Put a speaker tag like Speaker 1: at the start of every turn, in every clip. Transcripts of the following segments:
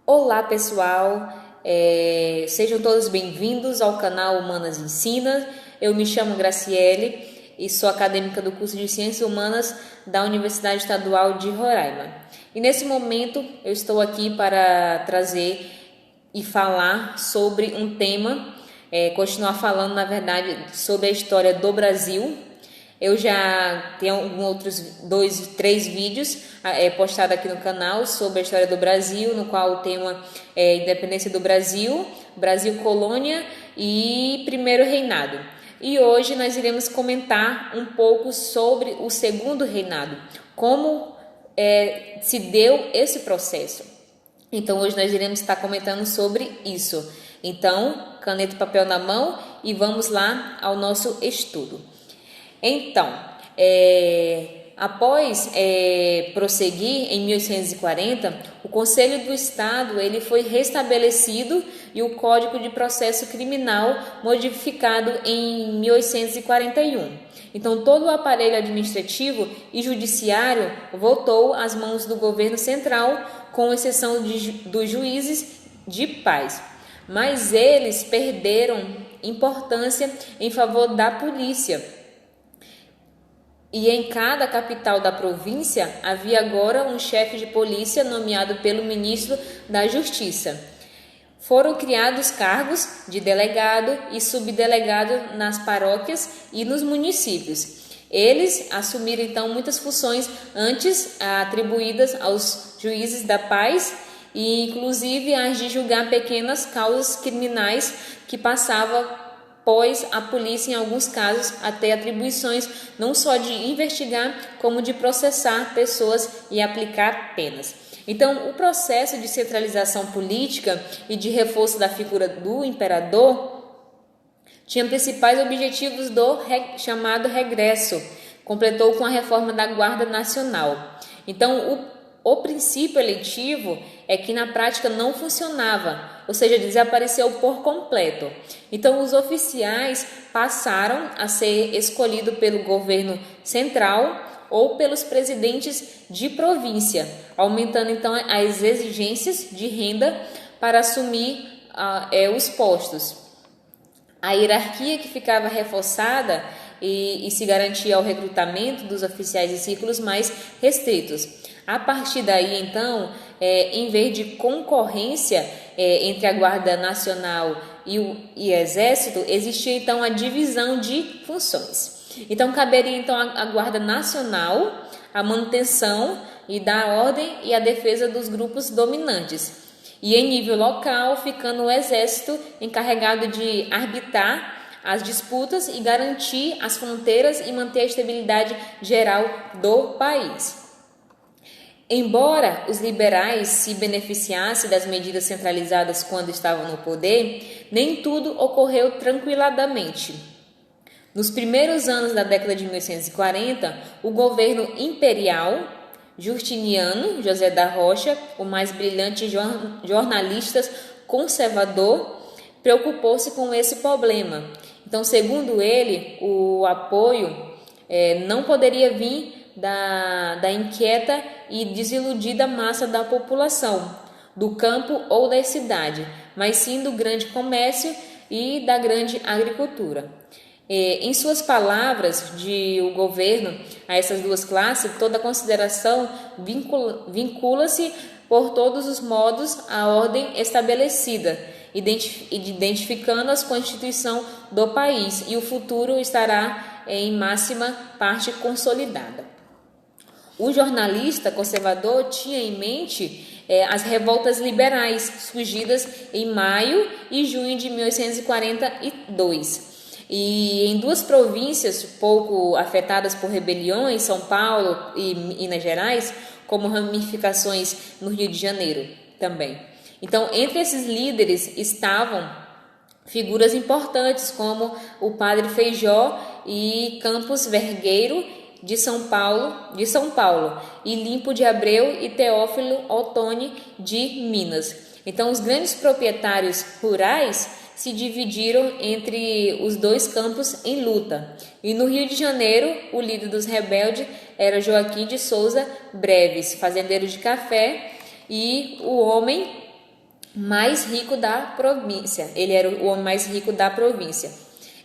Speaker 1: Olá pessoal, sejam todos bem-vindos ao canal Humanas Ensina. Eu me chamo Graciele e sou acadêmica do curso de Ciências Humanas da Universidade Estadual de Roraima. E nesse momento eu estou aqui para trazer e falar sobre um tema, continuar falando na verdade sobre a história do Brasil. Eu já tenho outros 2, 3 vídeos postados aqui no canal sobre a história do Brasil, no qual o tema é Independência do Brasil, Brasil Colônia e Primeiro Reinado. E hoje nós iremos comentar um pouco sobre o Segundo Reinado, como se deu esse processo. Então hoje nós iremos estar comentando sobre isso. Então, caneta e papel na mão e vamos lá ao nosso estudo. Então, após prosseguir em 1840, o Conselho do Estado ele foi restabelecido e o Código de Processo Criminal modificado em 1841. Então, todo o aparelho administrativo e judiciário voltou às mãos do governo central, com exceção dos juízes de paz. Mas eles perderam importância em favor da polícia. E em cada capital da província havia agora um chefe de polícia nomeado pelo ministro da Justiça. Foram criados cargos de delegado e subdelegado nas paróquias e nos municípios. Eles assumiram então muitas funções antes atribuídas aos juízes da paz, e inclusive as de julgar pequenas causas criminais que passava, pois a polícia, em alguns casos, até atribuições não só de investigar, como de processar pessoas e aplicar penas. Então, o processo de centralização política e de reforço da figura do imperador tinha principais objetivos do chamado regresso. Completou com a reforma da Guarda Nacional. Então, o princípio eletivo é que na prática não funcionava, ou seja, desapareceu por completo. Então, os oficiais passaram a ser escolhidos pelo governo central ou pelos presidentes de província, aumentando então as exigências de renda para assumir os postos. A hierarquia que ficava reforçada e se garantia o recrutamento dos oficiais em círculos mais restritos. A partir daí, então, em vez de concorrência entre a Guarda Nacional e o Exército, existia então a divisão de funções. Então, caberia então à Guarda Nacional a manutenção e da ordem e a defesa dos grupos dominantes. E em nível local, ficando o Exército encarregado de arbitrar as disputas e garantir as fronteiras e manter a estabilidade geral do país. Embora os liberais se beneficiassem das medidas centralizadas quando estavam no poder, nem tudo ocorreu tranquilamente. Nos primeiros anos da década de 1840, o governo imperial, Justiniano José da Rocha, o mais brilhante jornalista conservador, preocupou-se com esse problema. Então, segundo ele, o apoio não poderia vir da inquieta e desiludida massa da população, do campo ou da cidade, mas sim do grande comércio e da grande agricultura. Em suas palavras, o governo a essas duas classes, toda consideração vincula-se por todos os modos à ordem estabelecida, identificando a Constituição do país, e o futuro estará em máxima parte consolidada. O jornalista conservador tinha em mente as revoltas liberais surgidas em maio e junho de 1842. E em duas províncias pouco afetadas por rebeliões, São Paulo e Minas Gerais, como ramificações no Rio de Janeiro também. Então, entre esses líderes estavam figuras importantes como o padre Feijó e Campos Vergueiro de São Paulo, e Limpo de Abreu e Teófilo Otoni de Minas. Então, os grandes proprietários rurais se dividiram entre os dois campos em luta. E no Rio de Janeiro, o líder dos rebeldes era Joaquim de Souza Breves, fazendeiro de café, e o homem mais rico da província. Ele era o homem mais rico da província.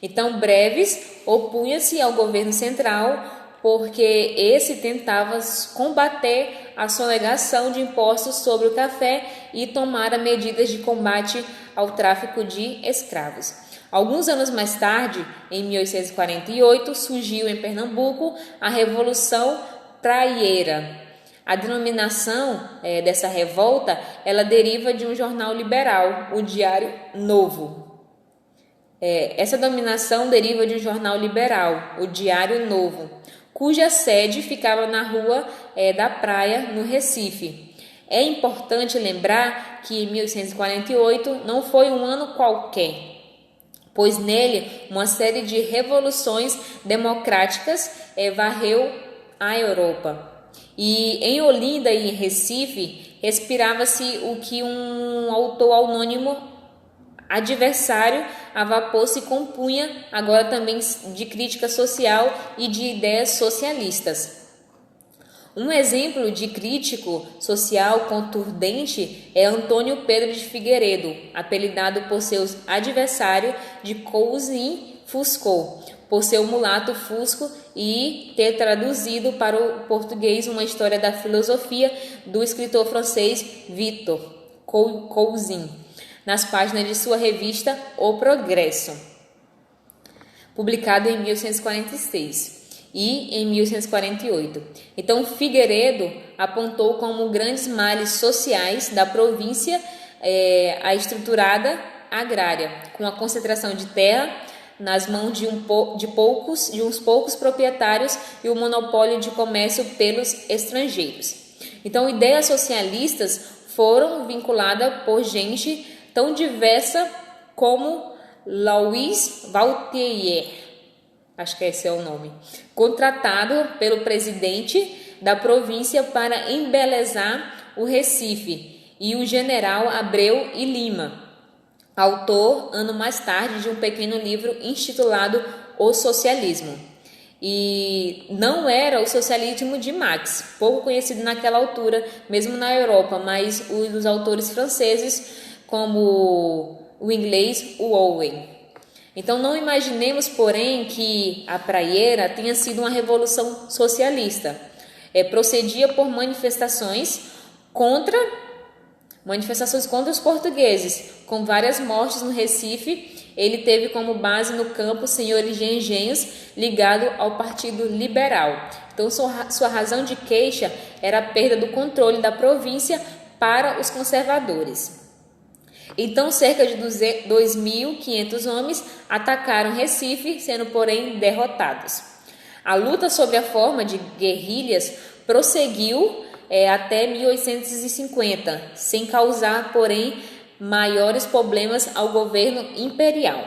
Speaker 1: Então, Breves opunha-se ao governo central porque esse tentava combater a sonegação de impostos sobre o café e tomara medidas de combate ao tráfico de escravos. Alguns anos mais tarde, em 1848, surgiu em Pernambuco a Revolução Praieira. A denominação dessa revolta, ela deriva de um jornal liberal, o Diário Novo. Essa denominação deriva de um jornal liberal, o Diário Novo, cuja sede ficava na Rua da Praia, no Recife. É importante lembrar que 1848 não foi um ano qualquer, pois nele uma série de revoluções democráticas varreu a Europa. E em Olinda e em Recife respirava-se o que um autor anônimo adversário a vapor se compunha agora também de crítica social e de ideias socialistas. Um exemplo de crítico social contundente é Antônio Pedro de Figueiredo, apelidado por seus adversários de Cousin Fusco, por ser o mulato Fusco e ter traduzido para o português uma história da filosofia do escritor francês Victor Cousin, nas páginas de sua revista O Progresso, publicado em 1846 e em 1848. Então, Figueiredo apontou como grandes males sociais da província a estruturada agrária, com a concentração de terra nas mãos de uns poucos proprietários e o monopólio de comércio pelos estrangeiros. Então, ideias socialistas foram vinculadas por gente tão diversa como Louis Voltaire, acho que esse é o nome, contratado pelo presidente da província para embelezar o Recife, e o general Abreu e Lima, autor, ano mais tarde, de um pequeno livro intitulado O Socialismo. E não era o socialismo de Marx, pouco conhecido naquela altura, mesmo na Europa, mas os autores franceses, como o inglês, o Owen. Então não imaginemos, porém, que a Praieira tenha sido uma revolução socialista. Procedia por manifestações contra os portugueses, com várias mortes no Recife. Ele teve como base no campo senhores de engenhos ligado ao Partido Liberal. Então sua razão de queixa era a perda do controle da província para os conservadores. Então, cerca de 2.500 homens atacaram Recife, sendo, porém, derrotados. A luta sob a forma de guerrilhas prosseguiu até 1850, sem causar, porém, maiores problemas ao governo imperial.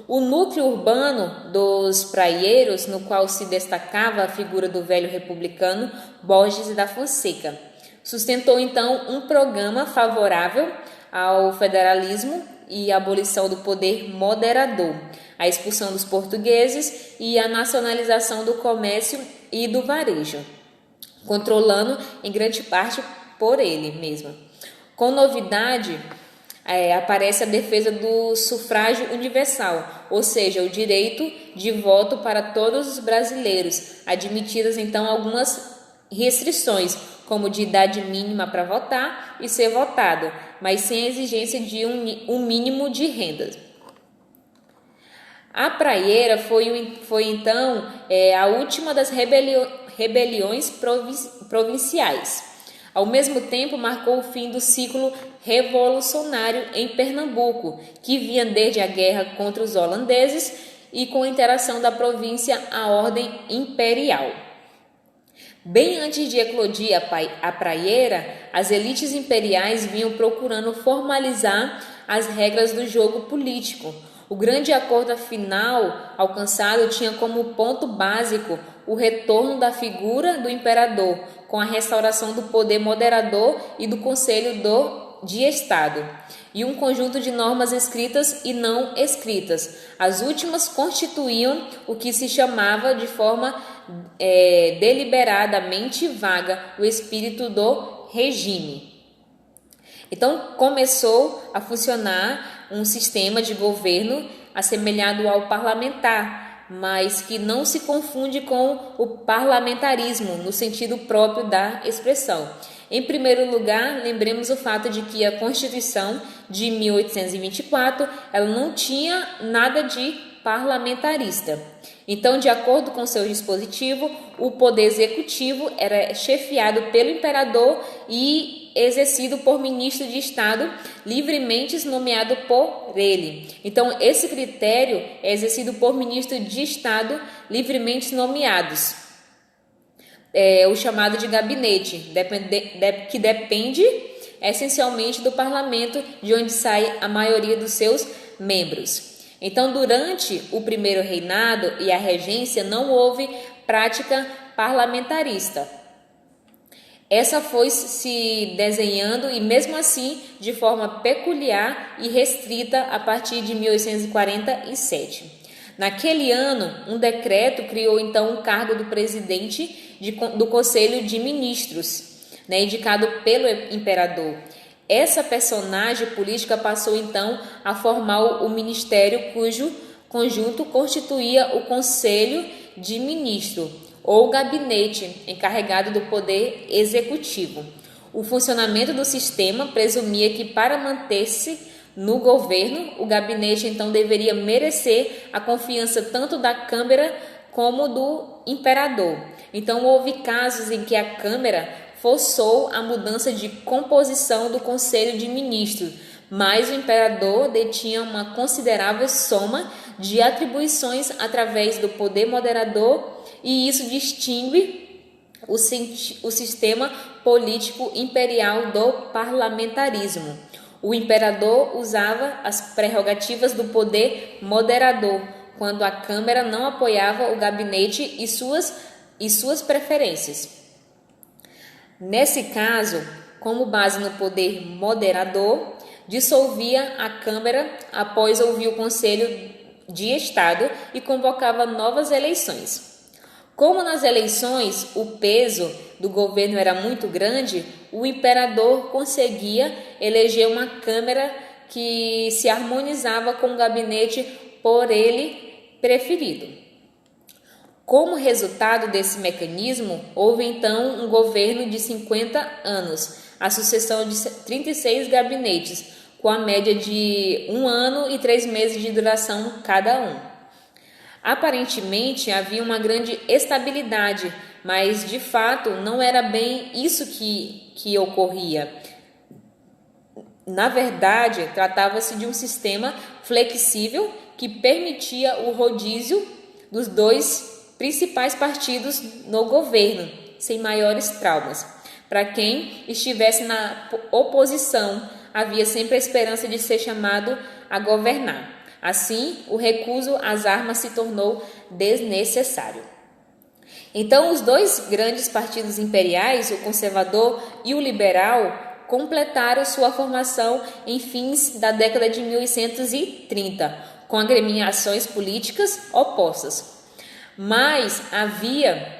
Speaker 1: O núcleo urbano dos praieiros, no qual se destacava a figura do velho republicano Borges da Fonseca, sustentou, então, um programa favorável ao federalismo e a abolição do poder moderador, a expulsão dos portugueses e a nacionalização do comércio e do varejo, controlando em grande parte por ele mesmo. Com novidade, aparece a defesa do sufrágio universal, ou seja, o direito de voto para todos os brasileiros, admitidas então algumas restrições, como de idade mínima para votar e ser votado, mas sem exigência de um mínimo de renda. A foi então a última das rebeliões provinciais. Ao mesmo tempo, marcou o fim do ciclo revolucionário em Pernambuco, que vinha desde a guerra contra os holandeses e com a interação da província à ordem imperial. Bem antes de eclodir a praieira, as elites imperiais vinham procurando formalizar as regras do jogo político. O grande acordo final alcançado tinha como ponto básico o retorno da figura do imperador, com a restauração do poder moderador e do Conselho de Estado, e um conjunto de normas escritas e não escritas. As últimas constituíam o que se chamava de forma deliberadamente vaga o espírito do regime. Então começou a funcionar um sistema de governo assemelhado ao parlamentar, mas que não se confunde com o parlamentarismo no sentido próprio da expressão. Em primeiro lugar, lembremos o fato de que a Constituição de 1824 ela não tinha nada de parlamentarista. Então, de acordo com seu dispositivo, o poder executivo era chefiado pelo imperador e exercido por ministro de Estado livremente nomeado por ele. Então, esse critério é exercido por ministro de Estado livremente nomeados. É o chamado de gabinete, que depende essencialmente do parlamento, de onde sai a maioria dos seus membros. Então, durante o primeiro reinado e a regência, não houve prática parlamentarista. Essa foi se desenhando e, mesmo assim, de forma peculiar e restrita a partir de 1847. Naquele ano, um decreto criou então o cargo do presidente do Conselho de Ministros, indicado pelo imperador. Essa personagem política passou então a formar o ministério cujo conjunto constituía o Conselho de Ministros, ou gabinete encarregado do poder executivo. O funcionamento do sistema presumia que, para manter-se no governo, o gabinete então deveria merecer a confiança tanto da Câmara como do imperador. Então houve casos em que a Câmara forçou a mudança de composição do Conselho de Ministros, mas o imperador detinha uma considerável soma de atribuições através do poder moderador, e isso distingue o sistema político imperial do parlamentarismo. O imperador usava as prerrogativas do poder moderador, quando a Câmara não apoiava o gabinete e suas preferências. Nesse caso, como base no poder moderador, dissolvia a Câmara após ouvir o Conselho de Estado e convocava novas eleições. Como nas eleições o peso do governo era muito grande, o imperador conseguia eleger uma Câmara que se harmonizava com o gabinete por ele preferido. Como resultado desse mecanismo, houve então um governo de 50 anos, a sucessão de 36 gabinetes, com a média de 1 ano e 3 meses de duração cada um. Aparentemente havia uma grande estabilidade, mas de fato não era bem isso que ocorria. Na verdade, tratava-se de um sistema flexível que permitia o rodízio dos dois principais partidos no governo, sem maiores traumas. Para quem estivesse na oposição, havia sempre a esperança de ser chamado a governar. Assim, o recuso às armas se tornou desnecessário. Então, os dois grandes partidos imperiais, o conservador e o liberal, completaram sua formação em fins da década de 1830, com agremiações políticas opostas. Mas havia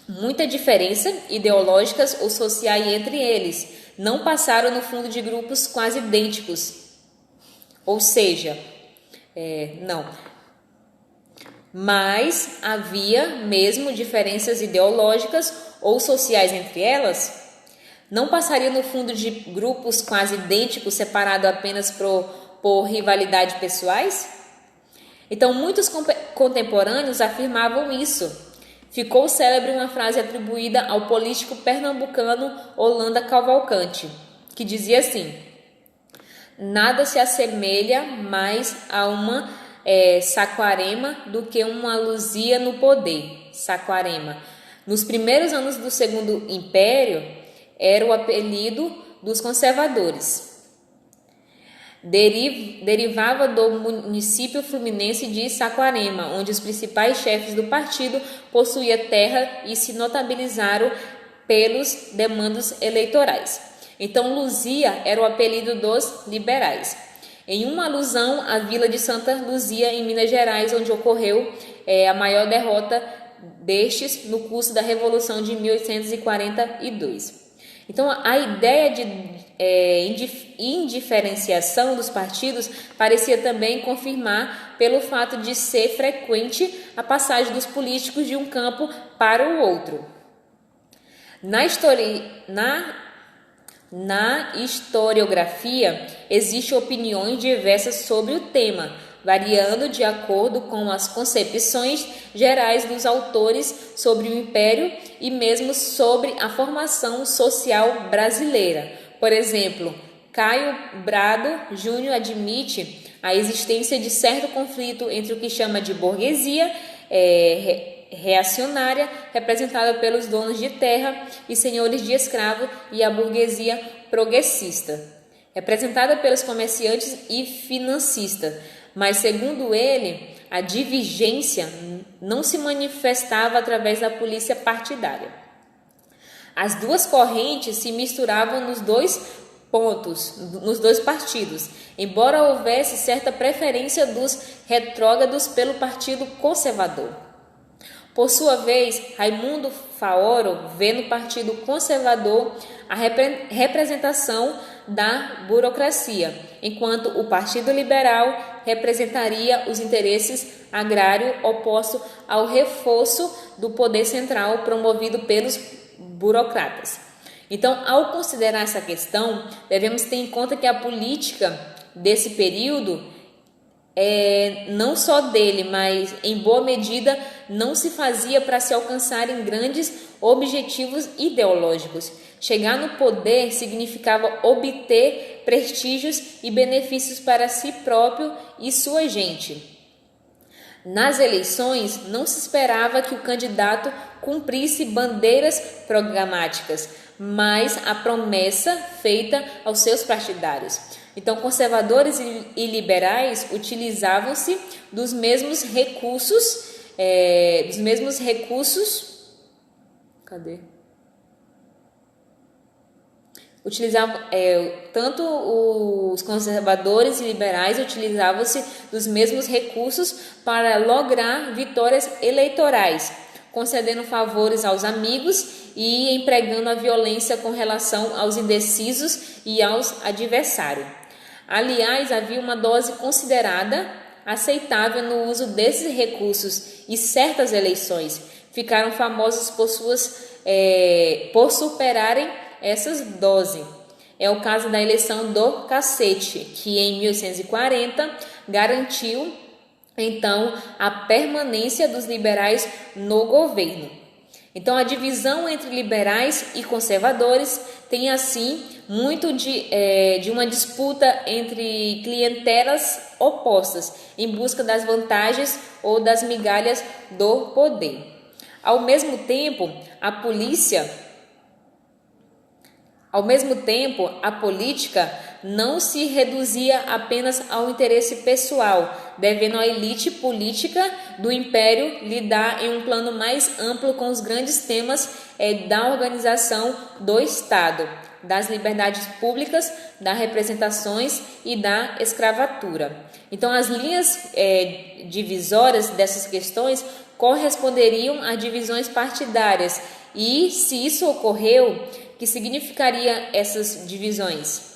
Speaker 1: muita diferença ideológica ou social entre eles. Não passaram, no fundo, de grupos quase idênticos. Ou seja, mas havia mesmo diferenças ideológicas ou sociais entre elas. Não passaria, no fundo, de grupos quase idênticos, separados apenas por rivalidade pessoais? Então, muitos contemporâneos afirmavam isso. Ficou célebre uma frase atribuída ao político pernambucano Holanda Cavalcante, que dizia assim: nada se assemelha mais a uma Saquarema do que uma Luzia no poder. Saquarema. Nos primeiros anos do Segundo Império, era o apelido dos conservadores. Derivava do município fluminense de Saquarema, onde os principais chefes do partido possuíam terra e se notabilizaram pelos demandos eleitorais. Então, Luzia era o apelido dos liberais, em uma alusão à vila de Santa Luzia, em Minas Gerais, onde ocorreu a maior derrota destes no curso da Revolução de 1842. Então, a ideia indiferenciação dos partidos parecia também confirmar pelo fato de ser frequente a passagem dos políticos de um campo para o outro. Na historiografia, existem opiniões diversas sobre o tema, variando de acordo com as concepções gerais dos autores sobre o Império e mesmo sobre a formação social brasileira. Por exemplo, Caio Brado Júnior admite a existência de certo conflito entre o que chama de burguesia reacionária, representada pelos donos de terra e senhores de escravo, e a burguesia progressista, representada pelos comerciantes e financistas. Mas, segundo ele, a divergência não se manifestava através da polícia partidária. As duas correntes se misturavam nos dois partidos, embora houvesse certa preferência dos retrógrados pelo Partido Conservador. Por sua vez, Raimundo Faoro vê no Partido Conservador a representação da burocracia, enquanto o Partido Liberal representaria os interesses agrários opostos ao reforço do poder central promovido pelos burocratas. Então, ao considerar essa questão, devemos ter em conta que a política desse período, não só dele, mas em boa medida, não se fazia para se alcançarem grandes objetivos ideológicos. Chegar no poder significava obter prestígios e benefícios para si próprio e sua gente. Nas eleições, não se esperava que o candidato cumprisse bandeiras programáticas, mas a promessa feita aos seus partidários. Então, conservadores e liberais utilizavam-se dos mesmos recursos. Tanto os conservadores e liberais utilizavam-se dos mesmos recursos para lograr vitórias eleitorais, concedendo favores aos amigos e empregando a violência com relação aos indecisos e aos adversários. Aliás, havia uma dose considerada aceitável no uso desses recursos, e certas eleições ficaram famosas por superarem essas doses. É o caso da eleição do Cacete, que em 1840 garantiu então a permanência dos liberais no governo. Então, a divisão entre liberais e conservadores tem assim muito de uma disputa entre clientelas opostas em busca das vantagens ou das migalhas do poder. Ao mesmo tempo, a política não se reduzia apenas ao interesse pessoal, devendo a elite política do Império lidar em um plano mais amplo com os grandes temas da organização do Estado, das liberdades públicas, das representações e da escravatura. Então, as linhas divisórias dessas questões corresponderiam a divisões partidárias, e se isso ocorreu, que significaria essas divisões?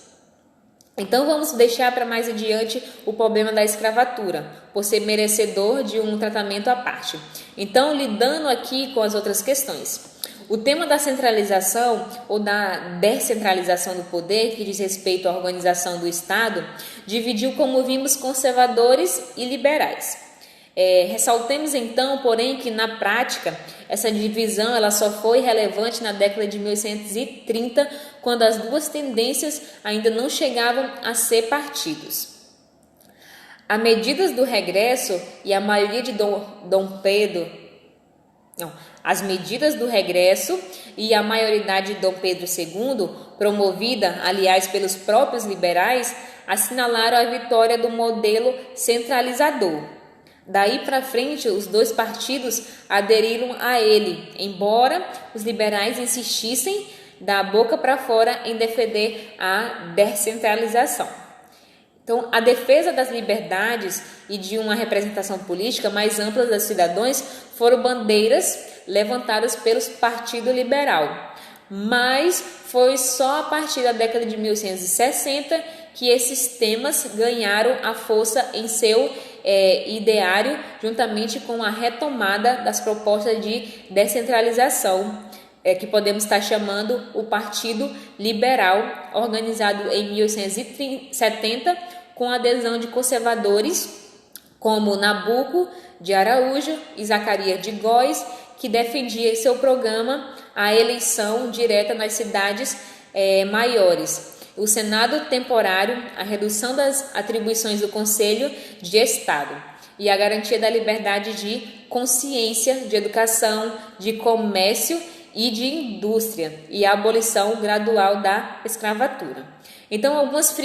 Speaker 1: Então, vamos deixar para mais adiante o problema da escravatura, por ser merecedor de um tratamento à parte. Então, lidando aqui com as outras questões. O tema da centralização ou da descentralização do poder, que diz respeito à organização do Estado, dividiu, como vimos, conservadores e liberais. Ressaltemos então, porém, que na prática essa divisão ela só foi relevante na década de 1830, quando as duas tendências ainda não chegavam a ser partidos. As medidas do regresso e a maioria de as medidas do regresso e a maioridade de Dom Pedro II, promovida, aliás, pelos próprios liberais, assinalaram a vitória do modelo centralizador. Daí para frente, os dois partidos aderiram a ele, embora os liberais insistissem da boca para fora em defender a descentralização. Então, a defesa das liberdades e de uma representação política mais ampla dos cidadãos foram bandeiras levantadas pelo Partido Liberal. mas foi só a partir da década de 1860 que esses temas ganharam a força em seu ideário, juntamente com a retomada das propostas de descentralização, que podemos estar chamando o Partido Liberal, organizado em 1870, com a adesão de conservadores como Nabuco de Araújo e Zacarias de Góes, que defendia em seu programa a eleição direta nas cidades maiores, o Senado temporário, a redução das atribuições do Conselho de Estado e a garantia da liberdade de consciência, de educação, de comércio e de indústria, e a abolição gradual da escravatura. Então, algumas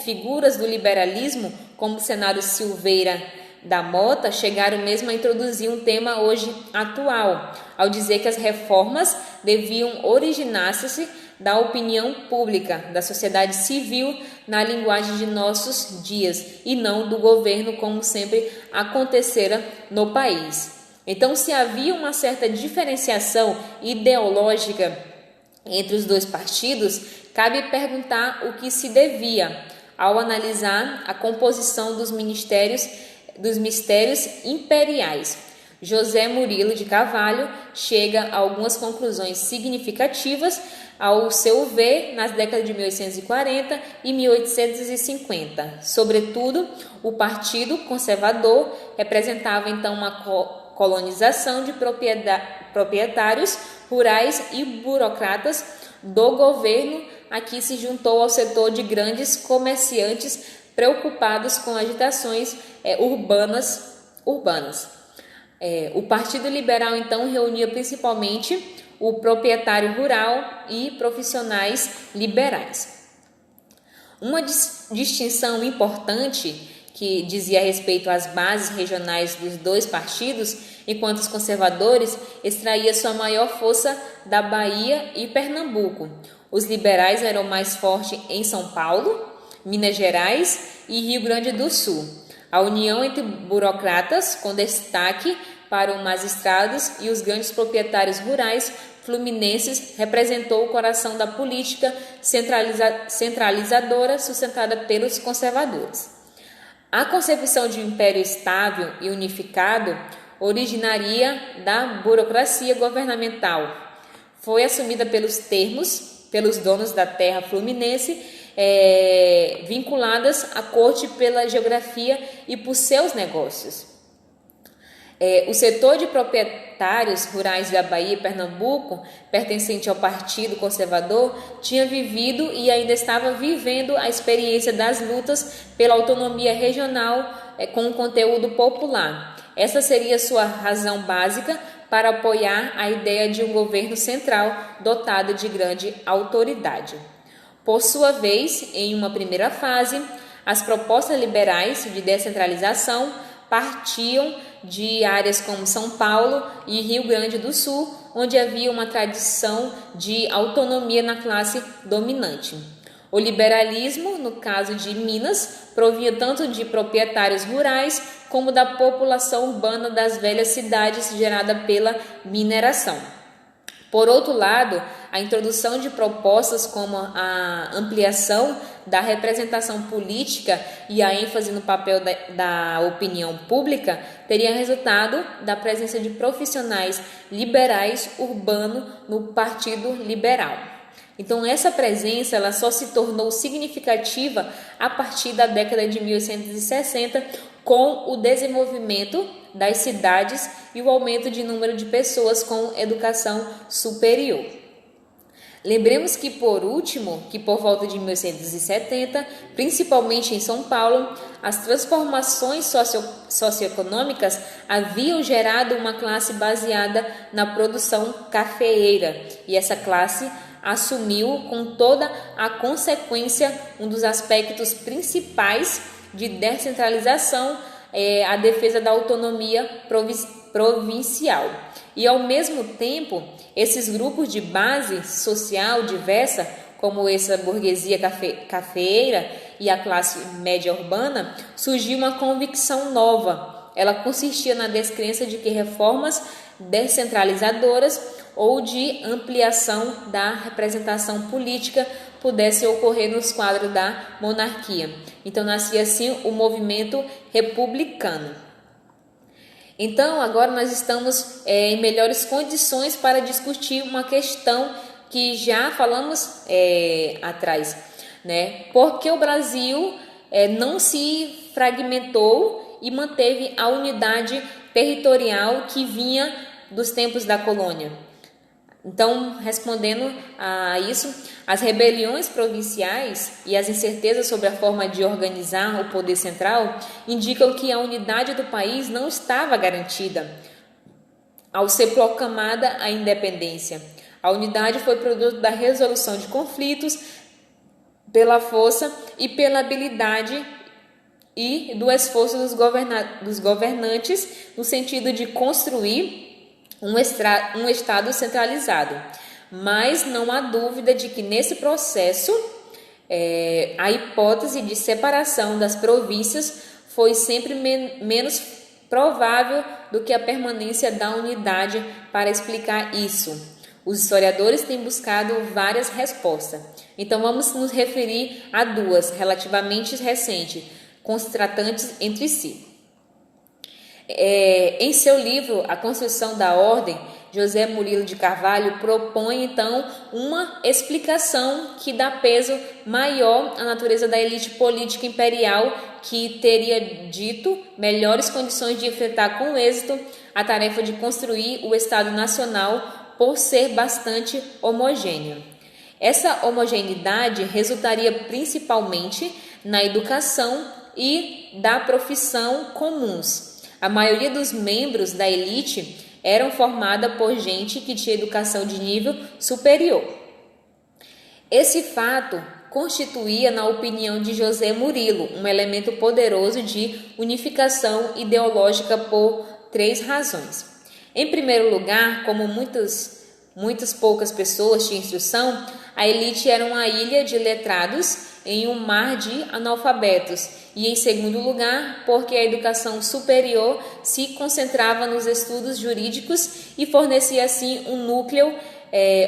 Speaker 1: figuras do liberalismo, como o senador Silveira da Mota, chegaram mesmo a introduzir um tema hoje atual, ao dizer que as reformas deviam originar-se da opinião pública, da sociedade civil, na linguagem de nossos dias, e não do governo, como sempre acontecera no país. Então, se havia uma certa diferenciação ideológica entre os dois partidos, cabe perguntar o que se devia ao analisar a composição dos mistérios imperiais. José Murilo de Carvalho chega a algumas conclusões significativas ao seu ver nas décadas de 1840 e 1850. Sobretudo, o Partido Conservador representava então uma colonização de proprietários rurais e burocratas do governo. Aqui se juntou ao setor de grandes comerciantes preocupados com agitações urbanas. O Partido Liberal, então, reunia principalmente o proprietário rural e profissionais liberais. Uma distinção importante que dizia respeito às bases regionais dos dois partidos, enquanto os conservadores extraíam sua maior força da Bahia e Pernambuco. Os liberais eram mais fortes em São Paulo, Minas Gerais e Rio Grande do Sul. A união entre burocratas, com destaque para os magistrados e os grandes proprietários rurais fluminenses, representou o coração da política centralizadora sustentada pelos conservadores. A concepção de um império estável e unificado originaria da burocracia governamental. Foi assumida pelos donos da terra fluminense, vinculadas à corte pela geografia e por seus negócios. O setor de proprietários rurais da Bahia e Pernambuco, pertencente ao Partido Conservador, tinha vivido e ainda estava vivendo a experiência das lutas pela autonomia regional com conteúdo popular. Essa seria sua razão básica para apoiar a ideia de um governo central dotado de grande autoridade. Por sua vez, em uma primeira fase, as propostas liberais de descentralização partiam de áreas como São Paulo e Rio Grande do Sul, onde havia uma tradição de autonomia na classe dominante. O liberalismo, no caso de Minas, provinha tanto de proprietários rurais como da população urbana das velhas cidades gerada pela mineração. Por outro lado, a introdução de propostas como a ampliação da representação política e a ênfase no papel da opinião pública teria resultado da presença de profissionais liberais urbanos no Partido Liberal. Então, essa presença ela só se tornou significativa a partir da década de 1860, com o desenvolvimento das cidades e o aumento de número de pessoas com educação superior. Lembremos que, por último, que por volta de 1870, principalmente em São Paulo, as transformações socioeconômicas haviam gerado uma classe baseada na produção cafeeira, e essa classe assumiu com toda a consequência um dos aspectos principais de descentralização, a defesa da autonomia provincial. E, ao mesmo tempo, esses grupos de base social diversa, como essa burguesia cafeeira e a classe média urbana, surgiu uma convicção nova. Ela consistia na descrença de que reformas descentralizadoras ou de ampliação da representação política pudesse ocorrer nos quadros da monarquia. Então nascia assim o movimento republicano. Então agora nós estamos em melhores condições para discutir uma questão que já falamos atrás, né? Porque o Brasil não se fragmentou e manteve a unidade territorial que vinha dos tempos da colônia. Então, respondendo a isso, as rebeliões provinciais e as incertezas sobre a forma de organizar o poder central indicam que a unidade do país não estava garantida ao ser proclamada a independência. A unidade foi produto da resolução de conflitos pela força e pela habilidade e do esforço dos governantes no sentido de construir um Estado centralizado. Mas não há dúvida de que nesse processo a hipótese de separação das províncias foi sempre menos provável do que a permanência da unidade para explicar isso. Os historiadores têm buscado várias respostas. Então vamos nos referir a duas relativamente recentes, contrastantes entre si. Em seu livro A Construção da Ordem, José Murilo de Carvalho propõe então uma explicação que dá peso maior à natureza da elite política imperial, que teria dito melhores condições de enfrentar com êxito a tarefa de construir o Estado Nacional por ser bastante homogêneo. Essa homogeneidade resultaria principalmente na educação e da profissão comuns. A maioria dos membros da elite eram formada por gente que tinha educação de nível superior. Esse fato constituía, na opinião de José Murilo, um elemento poderoso de unificação ideológica por três razões. Em primeiro lugar, como muitas poucas pessoas tinham instrução, a elite era uma ilha de letrados em um mar de analfabetos. E em segundo lugar, porque a educação superior se concentrava nos estudos jurídicos e fornecia assim um núcleo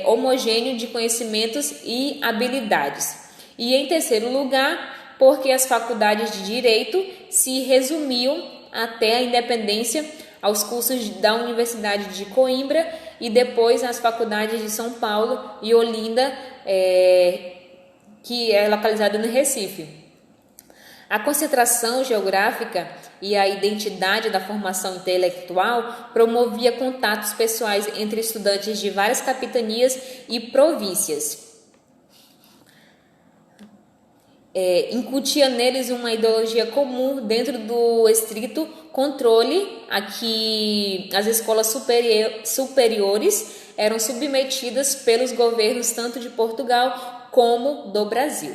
Speaker 1: homogêneo de conhecimentos e habilidades. E em terceiro lugar, porque as faculdades de direito se resumiam até a independência aos cursos da Universidade de Coimbra e depois às faculdades de São Paulo e Olinda, que é localizada no Recife. A concentração geográfica e a identidade da formação intelectual promovia contatos pessoais entre estudantes de várias capitanias e províncias. Incutia neles uma ideologia comum dentro do estrito controle a que as escolas superiores eram submetidas pelos governos tanto de Portugal como do Brasil.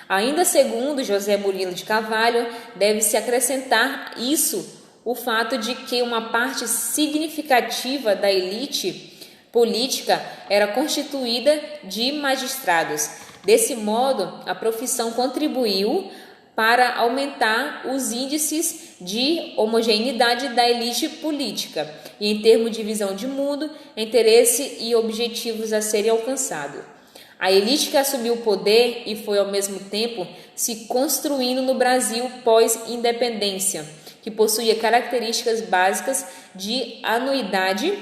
Speaker 1: Ainda segundo José Murilo de Carvalho, deve-se acrescentar isso, o fato de que uma parte significativa da elite política era constituída de magistrados. Desse modo, a profissão contribuiu para aumentar os índices de homogeneidade da elite política e em termos de visão de mundo, interesse e objetivos a serem alcançados. A elite que assumiu o poder e foi ao mesmo tempo se construindo no Brasil pós-independência, que possuía características básicas de anuidade,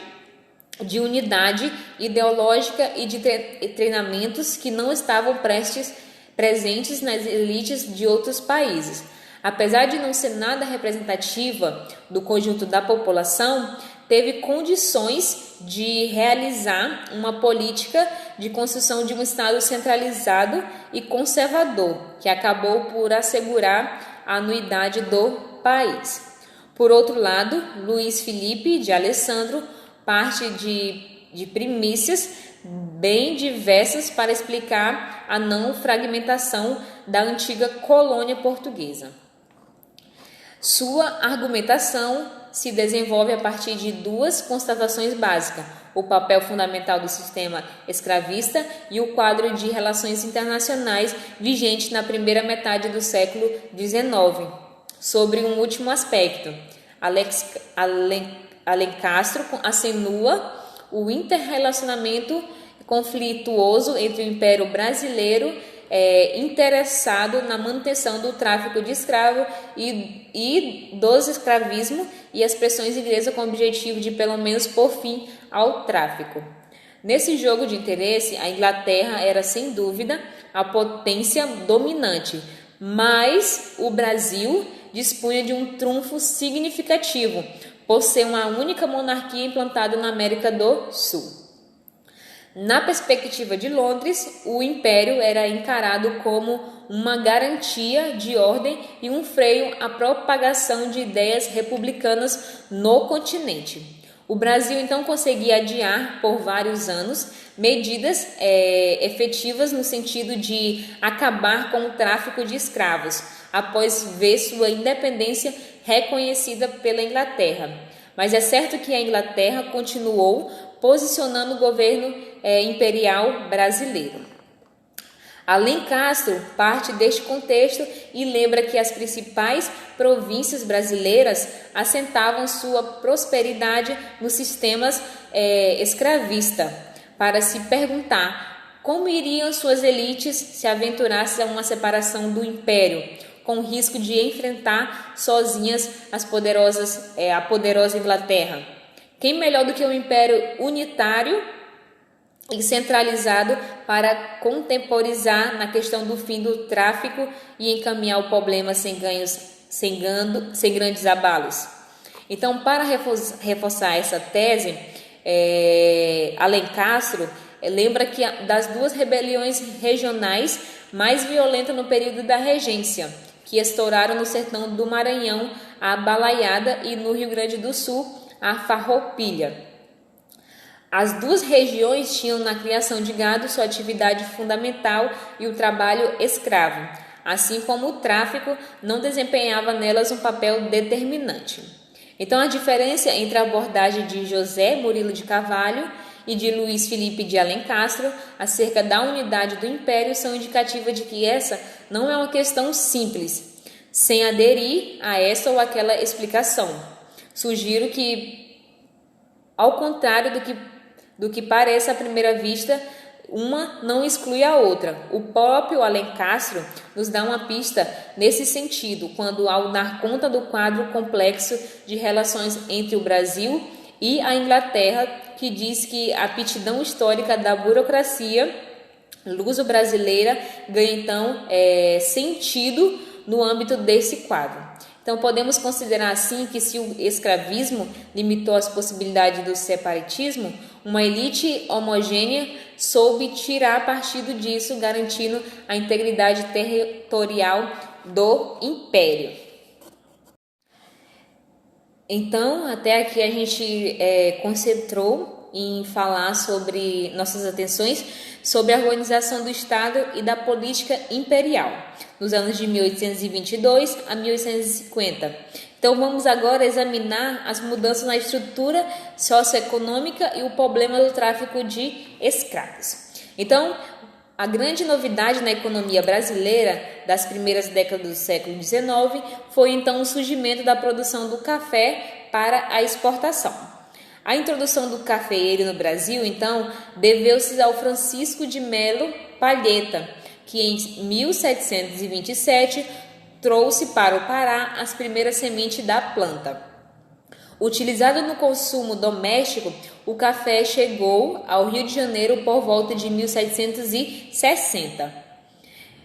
Speaker 1: de unidade ideológica e de treinamentos que não estavam presentes nas elites de outros países. Apesar de não ser nada representativa do conjunto da população, teve condições de realizar uma política de construção de um Estado centralizado e conservador, que acabou por assegurar a anuidade do país. Por outro lado, Luiz Felipe de Alessandro parte de primícias bem diversas para explicar a não fragmentação da antiga colônia portuguesa. Sua argumentação se desenvolve a partir de duas constatações básicas: o papel fundamental do sistema escravista e o quadro de relações internacionais vigente na primeira metade do século XIX. Sobre um último aspecto, Alencastro acenua o interrelacionamento conflituoso entre o Império Brasileiro interessado na manutenção do tráfico de escravo e do escravismo e as pressões inglesas com o objetivo de pelo menos pôr fim ao tráfico. Nesse jogo de interesse, a Inglaterra era sem dúvida a potência dominante, mas o Brasil dispunha de um trunfo significativo, por ser uma única monarquia implantada na América do Sul. Na perspectiva de Londres, o Império era encarado como uma garantia de ordem e um freio à propagação de ideias republicanas no continente. O Brasil então conseguia adiar por vários anos medidas efetivas no sentido de acabar com o tráfico de escravos, após ver sua independência reconhecida pela Inglaterra. Mas é certo que a Inglaterra continuou posicionando o governo imperial brasileiro. Alencastro parte deste contexto e lembra que as principais províncias brasileiras assentavam sua prosperidade nos sistemas escravista, para se perguntar como iriam suas elites se aventurassem a uma separação do império, com risco de enfrentar sozinhas a poderosa Inglaterra. Quem melhor do que o império unitário e centralizado para contemporizar na questão do fim do tráfico e encaminhar o problema sem grandes abalos. Então, para reforçar essa tese, Alencastro lembra que das duas rebeliões regionais mais violentas no período da regência, que estouraram no sertão do Maranhão, a Balaiada, e no Rio Grande do Sul, a Farroupilha. As duas regiões tinham na criação de gado sua atividade fundamental e o trabalho escravo, assim como o tráfico não desempenhava nelas um papel determinante. Então, a diferença entre a abordagem de José Murilo de Carvalho e de Luiz Felipe de Alencastro acerca da unidade do império são indicativas de que essa não é uma questão simples, sem aderir a essa ou aquela explicação. Sugiro que, ao contrário do que parece à primeira vista, uma não exclui a outra. O próprio Alencastro nos dá uma pista nesse sentido, quando ao dar conta do quadro complexo de relações entre o Brasil e a Inglaterra, que diz que a aptidão histórica da burocracia luso-brasileira ganha então sentido no âmbito desse quadro. Então, podemos considerar assim que se o escravismo limitou as possibilidades do separatismo, uma elite homogênea soube tirar partido disso, garantindo a integridade territorial do império. Então, até aqui a gente concentrou em falar sobre nossas atenções sobre a organização do Estado e da política imperial, nos anos de 1822 a 1850. Então, vamos agora examinar as mudanças na estrutura socioeconômica e o problema do tráfico de escravos. Então, a grande novidade na economia brasileira das primeiras décadas do século XIX foi então o surgimento da produção do café para a exportação. A introdução do cafeeiro no Brasil, então, deveu-se ao Francisco de Melo Palheta, que em 1727 trouxe para o Pará as primeiras sementes da planta. Utilizado no consumo doméstico, o café chegou ao Rio de Janeiro por volta de 1760,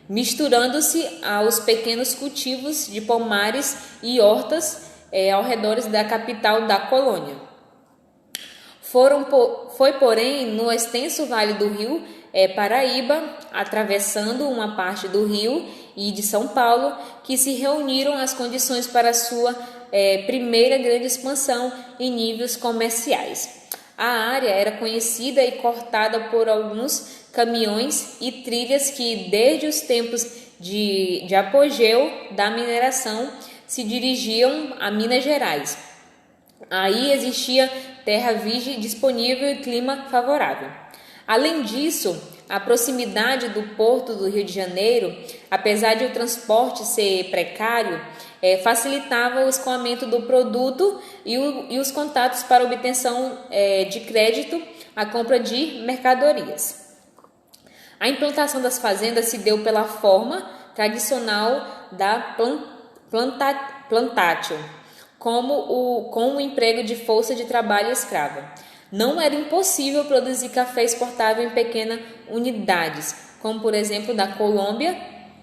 Speaker 1: misturando-se aos pequenos cultivos de pomares e hortas ao redor da capital da colônia. Foi, porém, no extenso vale do Rio Paraíba, atravessando uma parte do Rio e de São Paulo, que se reuniram as condições para sua primeira grande expansão em níveis comerciais. A área era conhecida e cortada por alguns caminhões e trilhas que, desde os tempos de apogeu da mineração, se dirigiam a Minas Gerais. Aí existia terra virgem disponível e clima favorável. Além disso, a proximidade do porto do Rio de Janeiro, apesar de o transporte ser precário, facilitava o escoamento do produto e os contatos para obtenção de crédito, a compra de mercadorias. A implantação das fazendas se deu pela forma tradicional da plantatio, com o emprego de força de trabalho escrava. Não era impossível produzir café exportável em pequenas unidades, como por exemplo da Colômbia,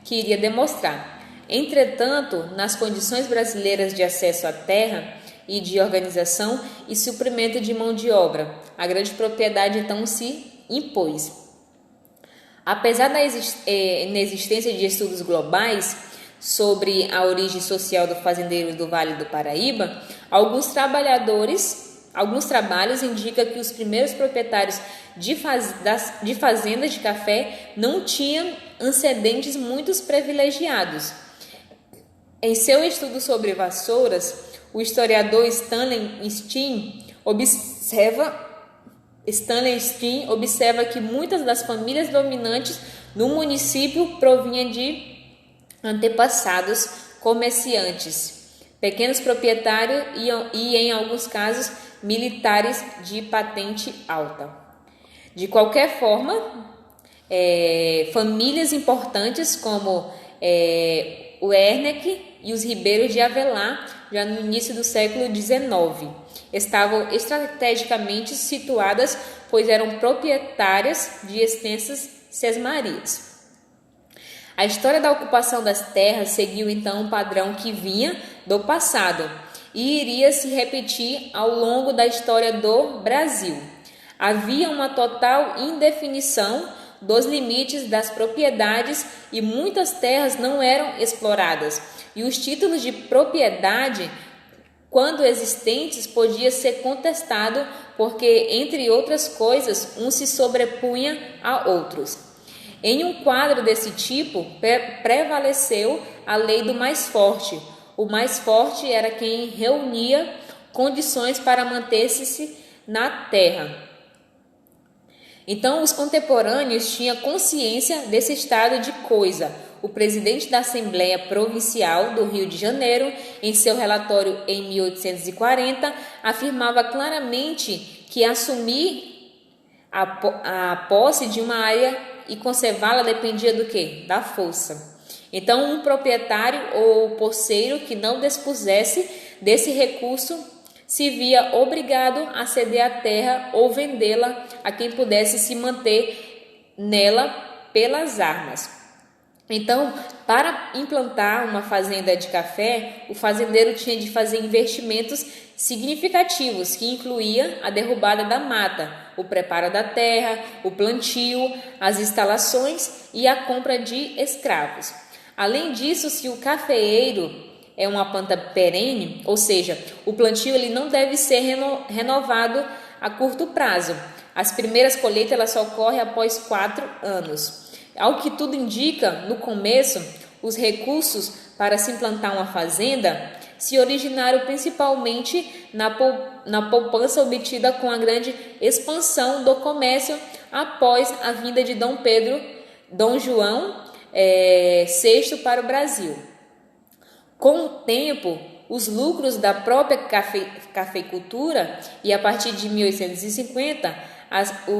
Speaker 1: que iria demonstrar. Entretanto, nas condições brasileiras de acesso à terra e de organização e suprimento de mão de obra, a grande propriedade então se impôs. Apesar da inexistência de estudos globais sobre a origem social do fazendeiro do Vale do Paraíba, alguns trabalhos indicam que os primeiros proprietários de fazendas de café não tinham antecedentes muito privilegiados. Em seu estudo sobre vassouras, o historiador Stanley Steen observa que muitas das famílias dominantes no município provinham de antepassados comerciantes, pequenos proprietários e, em alguns casos, militares de patente alta. De qualquer forma, famílias importantes como o Werneck e os Ribeiros de Avelar, já no início do século XIX, estavam estrategicamente situadas, pois eram proprietárias de extensas sesmarias. A história da ocupação das terras seguiu então um padrão que vinha do passado e iria se repetir ao longo da história do Brasil. Havia uma total indefinição dos limites das propriedades e muitas terras não eram exploradas, e os títulos de propriedade, quando existentes, podia ser contestado porque, entre outras coisas, um se sobrepunha a outros. Em um quadro desse tipo, prevaleceu a lei do mais forte. O mais forte era quem reunia condições para manter-se na terra. Então, os contemporâneos tinham consciência desse estado de coisa. O presidente da Assembleia Provincial do Rio de Janeiro, em seu relatório em 1840, afirmava claramente que assumir a posse de uma área e conservá-la dependia do quê? Da força. Então, um proprietário ou posseiro que não dispusesse desse recurso se via obrigado a ceder a terra ou vendê-la a quem pudesse se manter nela pelas armas. Então, para implantar uma fazenda de café, o fazendeiro tinha de fazer investimentos significativos, que incluía a derrubada da mata, o preparo da terra, o plantio, as instalações e a compra de escravos. Além disso, se o cafeeiro é uma planta perene, ou seja, o plantio ele não deve ser renovado a curto prazo. As primeiras colheitas elas só ocorrem após 4 anos. Ao que tudo indica, no começo, os recursos para se implantar uma fazenda se originaram principalmente na poupança obtida com a grande expansão do comércio após a vinda de Dom João VI para o Brasil. Com o tempo, os lucros da própria cafeicultura e a partir de 1850,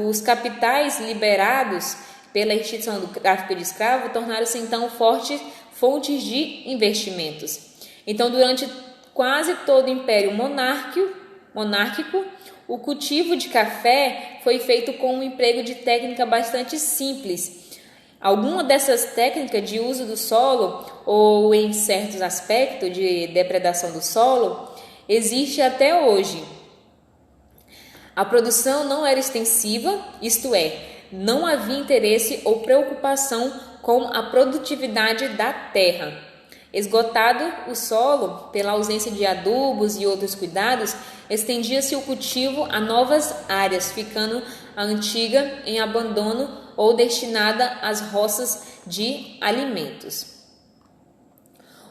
Speaker 1: os capitais liberados pela instituição do tráfico de escravo tornaram-se então fortes fontes de investimentos. Então, durante quase todo o Império monárquico, o cultivo de café foi feito com um emprego de técnica bastante simples. Alguma dessas técnicas de uso do solo ou em certos aspectos de depredação do solo existe até hoje. A produção não era extensiva, isto é, não havia interesse ou preocupação com a produtividade da terra. Esgotado o solo pela ausência de adubos e outros cuidados, estendia-se o cultivo a novas áreas, ficando a antiga em abandono ou destinada às roças de alimentos.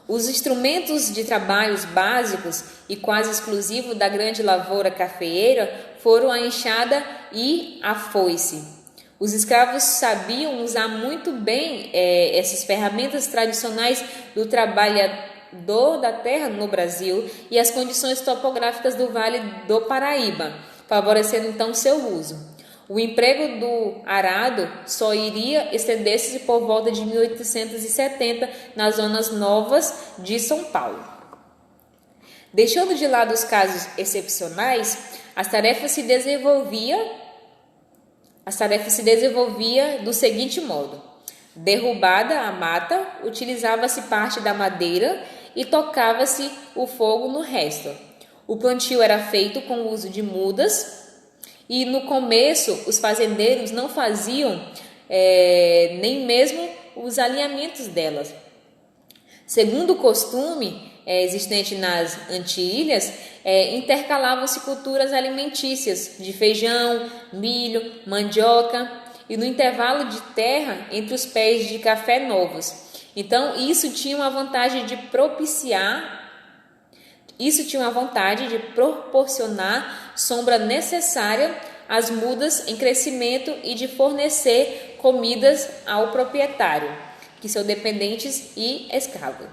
Speaker 1: Os instrumentos de trabalhos básicos e quase exclusivos da grande lavoura cafeeira foram a enxada e a foice. Os escravos sabiam usar muito bem essas ferramentas tradicionais do trabalhador da terra no Brasil e as condições topográficas do Vale do Paraíba, favorecendo então seu uso. O emprego do arado só iria estender-se por volta de 1870 nas zonas novas de São Paulo. Deixando de lado os casos excepcionais, as tarefas se desenvolvia do seguinte modo: derrubada a mata, utilizava-se parte da madeira e tocava-se o fogo no resto. O plantio era feito com o uso de mudas e no começo os fazendeiros não faziam nem mesmo os alinhamentos delas. Segundo o costume existente nas Antilhas, intercalavam-se culturas alimentícias de feijão, milho, mandioca e no intervalo de terra entre os pés de café novos. Então, isso tinha uma vantagem de proporcionar sombra necessária às mudas em crescimento e de fornecer comidas ao proprietário, que são dependentes e escravos.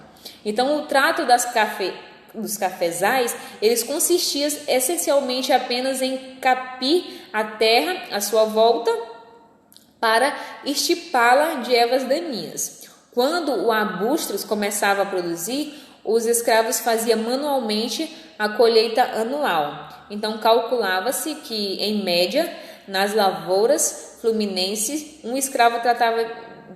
Speaker 1: Então, o trato dos cafezais, eles consistiam essencialmente apenas em capir a terra à sua volta para estipá-la de ervas daninhas. Quando o arbustos começava a produzir, os escravos faziam manualmente a colheita anual. Então, calculava-se que, em média, nas lavouras fluminenses, um escravo tratava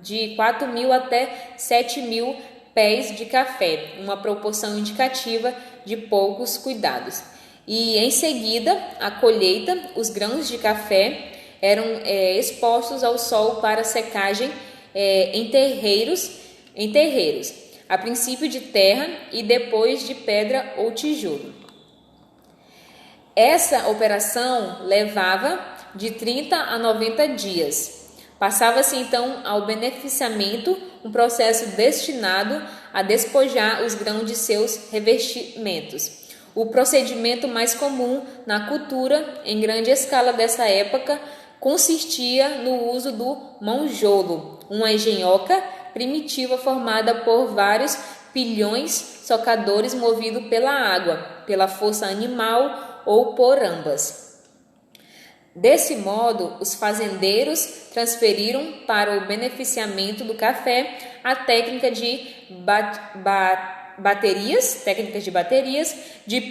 Speaker 1: de 4.000 até 7.000 pés de café, uma proporção indicativa de poucos cuidados. E, em seguida, a colheita, os grãos de café eram expostos ao sol para secagem em terreiros, a princípio de terra e depois de pedra ou tijolo. Essa operação levava de 30 a 90 dias. Passava-se então ao beneficiamento, um processo destinado a despojar os grãos de seus revestimentos. O procedimento mais comum na cultura em grande escala dessa época consistia no uso do monjolo, uma engenhoca primitiva formada por vários pilhões socadores movidos pela água, pela força animal ou por ambas. Desse modo, os fazendeiros transferiram para o beneficiamento do café a técnica de baterias, de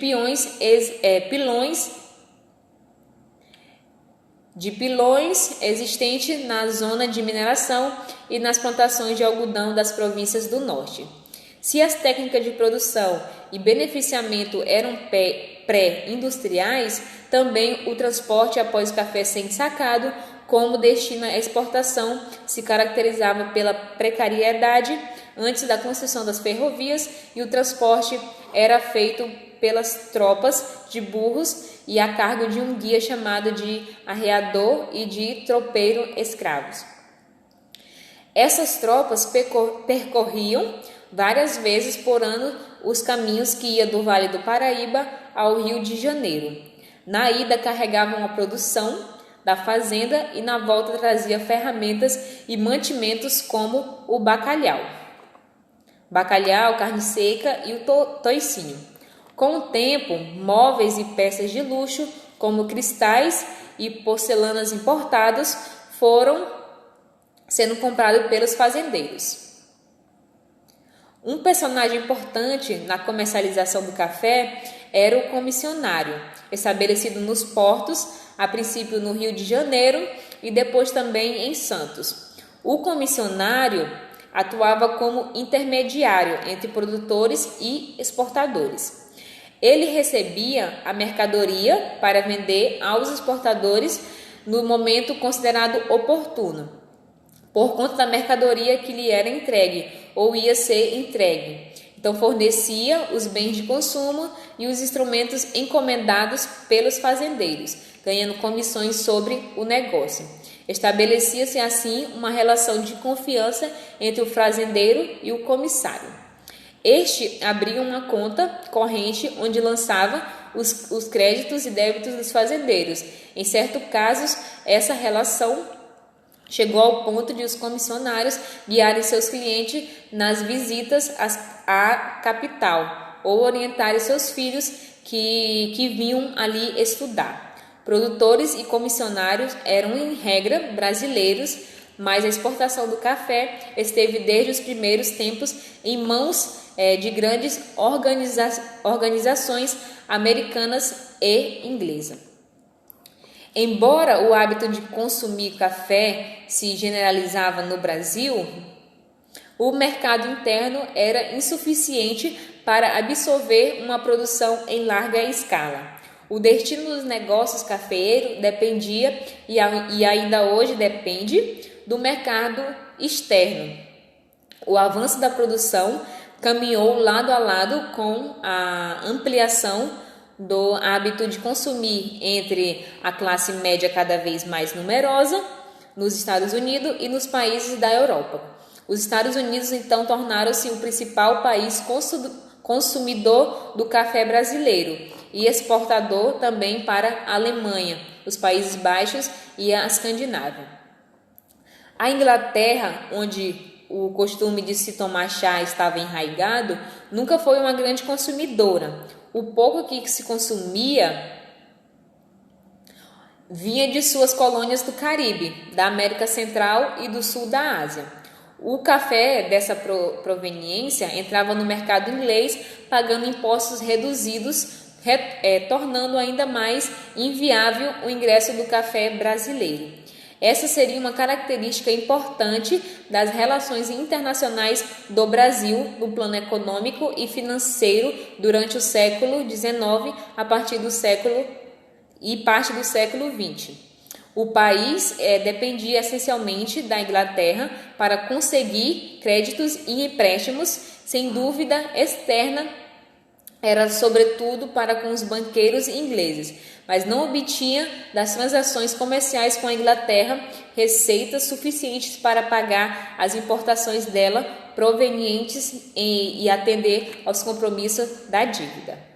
Speaker 1: pilões existente na zona de mineração e nas plantações de algodão das províncias do norte. Se as técnicas de produção e beneficiamento eram pré-industriais, também o transporte após o café sendo sacado como destino à exportação se caracterizava pela precariedade antes da construção das ferrovias e o transporte era feito pelas tropas de burros e a cargo de um guia chamado de arreador e de tropeiro escravos. Essas tropas percorriam várias vezes por ano os caminhos que iam do Vale do Paraíba ao Rio de Janeiro. Na ida carregavam a produção da fazenda e na volta trazia ferramentas e mantimentos como o bacalhau, carne seca e o toicinho. Com o tempo, móveis e peças de luxo, como cristais e porcelanas importados, foram sendo comprados pelos fazendeiros. Um personagem importante na comercialização do café era o comissionário, estabelecido nos portos, a princípio no Rio de Janeiro e depois também em Santos. O comissionário atuava como intermediário entre produtores e exportadores. Ele recebia a mercadoria para vender aos exportadores no momento considerado oportuno, por conta da mercadoria que lhe era entregue ou ia ser entregue. Então, fornecia os bens de consumo e os instrumentos encomendados pelos fazendeiros, ganhando comissões sobre o negócio. Estabelecia-se assim uma relação de confiança entre o fazendeiro e o comissário. Este abria uma conta corrente onde lançava os créditos e débitos dos fazendeiros. Em certos casos, essa relação chegou ao ponto de os comissionários guiarem seus clientes nas visitas à capital ou orientarem seus filhos que vinham ali estudar. Produtores e comissionários eram, em regra, brasileiros, mas a exportação do café esteve desde os primeiros tempos em mãos de grandes organizações americanas e inglesas. Embora o hábito de consumir café se generalizava no Brasil, o mercado interno era insuficiente para absorver uma produção em larga escala. O destino dos negócios cafeeiros dependia, e ainda hoje depende, do mercado externo. O avanço da produção caminhou lado a lado com a ampliação do hábito de consumir entre a classe média cada vez mais numerosa nos Estados Unidos e nos países da Europa. Os Estados Unidos, então, tornaram-se o principal país consumidor do café brasileiro e exportador também para a Alemanha, os Países Baixos e a Escandinávia. A Inglaterra, onde o costume de se tomar chá estava enraizado, nunca foi uma grande consumidora. O pouco que se consumia vinha de suas colônias do Caribe, da América Central e do Sul da Ásia. O café dessa proveniência entrava no mercado inglês pagando impostos reduzidos, tornando ainda mais inviável o ingresso do café brasileiro. Essa seria uma característica importante das relações internacionais do Brasil no plano econômico e financeiro durante o século XIX, a partir do século e parte do século XX. O país dependia essencialmente da Inglaterra para conseguir créditos e empréstimos, sem dúvida externa era sobretudo para com os banqueiros ingleses, mas não obtinha das transações comerciais com a Inglaterra receitas suficientes para pagar as importações dela provenientes e atender aos compromissos da dívida.